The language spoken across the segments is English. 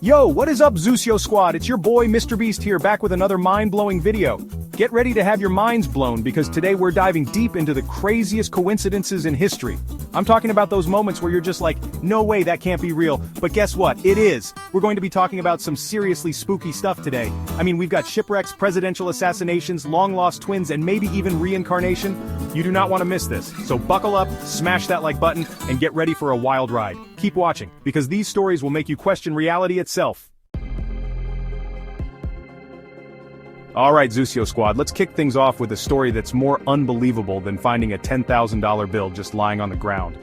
Yo, what is up, Zusio Squad? It's your boy Mr. Beast here, back with another mind-blowing video. Get ready to have your minds blown, because today we're diving deep into the craziest coincidences in history. I'm talking about those moments where you're just like, no way, that can't be real, but guess what? It is. We're going to be talking about some seriously spooky stuff today. I mean, we've got shipwrecks, presidential assassinations, long-lost twins, and maybe even reincarnation. You do not want to miss this, so buckle up, smash that like button, and get ready for a wild ride. Keep watching, because these stories will make you question reality itself. Alright, Zusio Squad, let's kick things off with a story that's more unbelievable than finding a $10,000 bill just lying on the ground.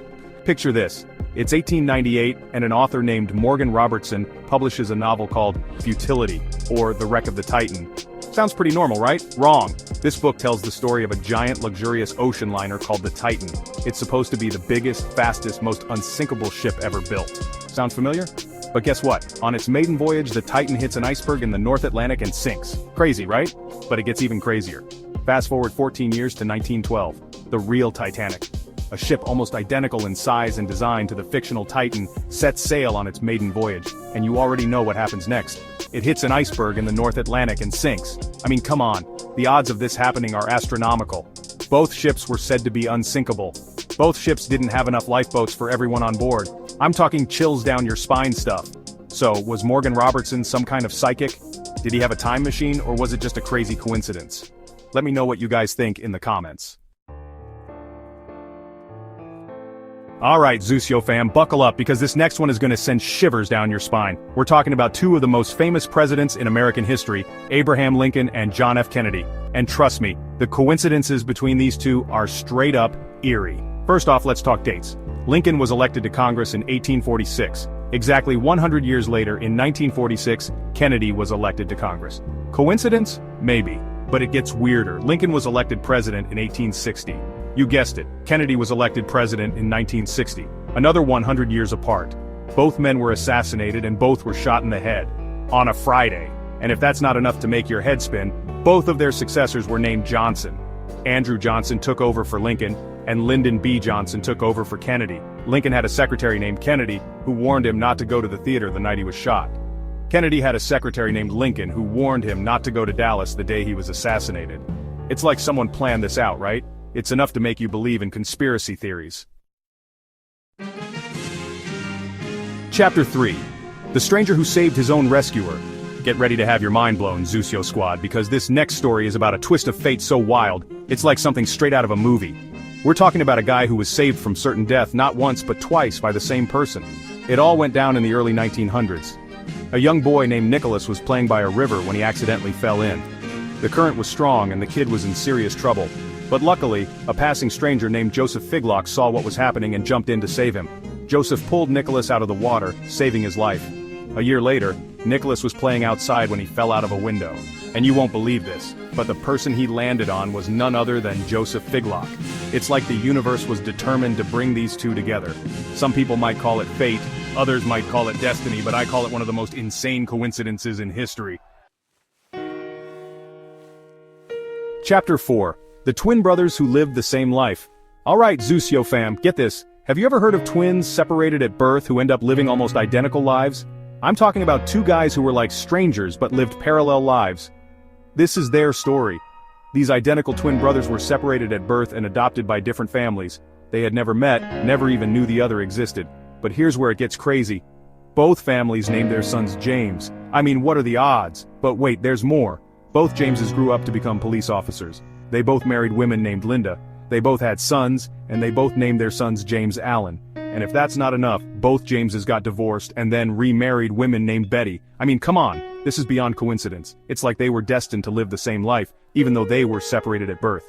Picture this. It's 1898, and an author named Morgan Robertson publishes a novel called Futility, or The Wreck of the Titan. Sounds pretty normal, right? Wrong. This book tells the story of a giant luxurious ocean liner called the Titan. It's supposed to be the biggest, fastest, most unsinkable ship ever built. Sound familiar? But guess what? On its maiden voyage, the Titan hits an iceberg in the North Atlantic and sinks. Crazy, right? But it gets even crazier. Fast forward 14 years to 1912. The real Titanic. A ship almost identical in size and design to the fictional Titan sets sail on its maiden voyage, and you already know what happens next. It hits an iceberg in the North Atlantic and sinks. I mean, come on. The odds of this happening are astronomical. Both ships were said to be unsinkable. Both ships didn't have enough lifeboats for everyone on board. I'm talking chills down your spine stuff. So, was Morgan Robertson some kind of psychic? Did he have a time machine, or was it just a crazy coincidence? Let me know what you guys think in the comments. Alright, Zusio fam, buckle up, because this next one is gonna send shivers down your spine. We're talking about two of the most famous presidents in American history, Abraham Lincoln and John F. Kennedy. And trust me, the coincidences between these two are straight up eerie. First off, let's talk dates. Lincoln was elected to Congress in 1846. Exactly 100 years later, in 1946, Kennedy was elected to Congress. Coincidence? Maybe. But it gets weirder. Lincoln was elected president in 1860. You guessed it, Kennedy was elected president in 1960. Another 100 years apart. Both men were assassinated and both were shot in the head. On a Friday. And if that's not enough to make your head spin, both of their successors were named Johnson. Andrew Johnson took over for Lincoln, and Lyndon B. Johnson took over for Kennedy. Lincoln had a secretary named Kennedy, who warned him not to go to the theater the night he was shot. Kennedy had a secretary named Lincoln, who warned him not to go to Dallas the day he was assassinated. It's like someone planned this out, right? It's enough to make you believe in conspiracy theories. Chapter 3. The Stranger Who Saved His Own Rescuer. Get ready to have your mind blown, Zusio Squad, because this next story is about a twist of fate so wild, it's like something straight out of a movie. We're talking about a guy who was saved from certain death not once but twice by the same person. It all went down in the early 1900s. A young boy named Nicholas was playing by a river when he accidentally fell in. The current was strong and the kid was in serious trouble. But luckily, a passing stranger named Joseph Figlock saw what was happening and jumped in to save him. Joseph pulled Nicholas out of the water, saving his life. A year later, Nicholas was playing outside when he fell out of a window. And you won't believe this, but the person he landed on was none other than Joseph Figlock. It's like the universe was determined to bring these two together. Some people might call it fate, others might call it destiny, but I call it one of the most insane coincidences in history. Chapter 4. The Twin Brothers Who Lived the Same Life. Alright, Zusio fam, get this. Have you ever heard of twins separated at birth who end up living almost identical lives? I'm talking about two guys who were like strangers but lived parallel lives. This is their story. These identical twin brothers were separated at birth and adopted by different families. They had never met, never even knew the other existed. But here's where it gets crazy. Both families named their sons James. I mean, what are the odds? But wait, there's more. Both Jameses grew up to become police officers. They both married women named Linda. They both had sons, and they both named their sons James Allen. And if that's not enough, both Jameses got divorced and then remarried women named Betty. I mean, come on, this is beyond coincidence. It's like they were destined to live the same life, even though they were separated at birth.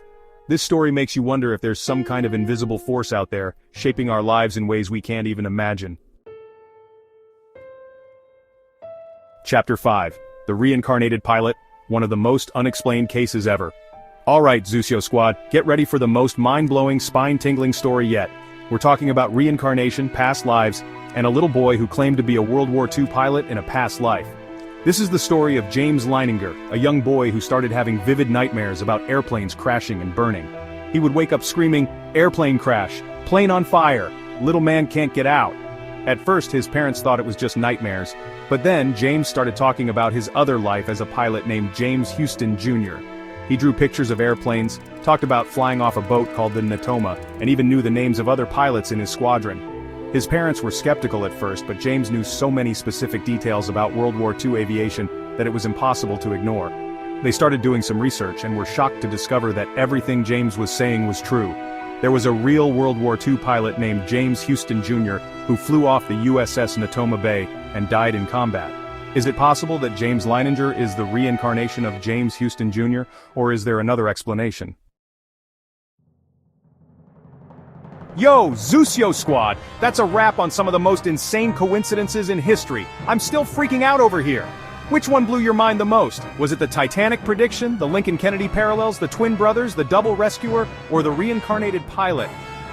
This story makes you wonder if there's some kind of invisible force out there, shaping our lives in ways we can't even imagine. Chapter 5. The Reincarnated Pilot, one of the most unexplained cases ever. Alright, Zusio Squad, get ready for the most mind-blowing, spine-tingling story yet. We're talking about reincarnation, past lives, and a little boy who claimed to be a World War II pilot in a past life. This is the story of James Leininger, a young boy who started having vivid nightmares about airplanes crashing and burning. He would wake up screaming, "Airplane crash! Plane on fire! Little man can't get out!" At first his parents thought it was just nightmares, but then James started talking about his other life as a pilot named James Houston Jr. He drew pictures of airplanes, talked about flying off a boat called the Natoma, and even knew the names of other pilots in his squadron. His parents were skeptical at first, but James knew so many specific details about World War II aviation that it was impossible to ignore. They started doing some research and were shocked to discover that everything James was saying was true. There was a real World War II pilot named James Houston Jr. who flew off the USS Natoma Bay and died in combat. Is it possible that James Leininger is the reincarnation of James Houston Jr., or is there another explanation? Yo, Zusio Squad! That's a wrap on some of the most insane coincidences in history. I'm still freaking out over here. Which one blew your mind the most? Was it the Titanic prediction, the Lincoln-Kennedy parallels, the twin brothers, the double rescuer, or the reincarnated pilot?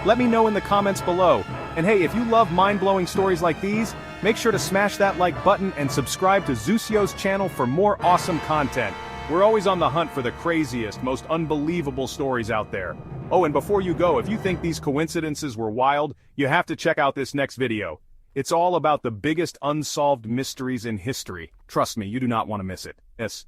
Let me know in the comments below. And hey, if you love mind-blowing stories like these, make sure to smash that like button and subscribe to Zusio's channel for more awesome content. We're always on the hunt for the craziest, most unbelievable stories out there. Oh, and before you go, if you think these coincidences were wild, you have to check out this next video. It's all about the biggest unsolved mysteries in history. Trust me, you do not want to miss it. Yes.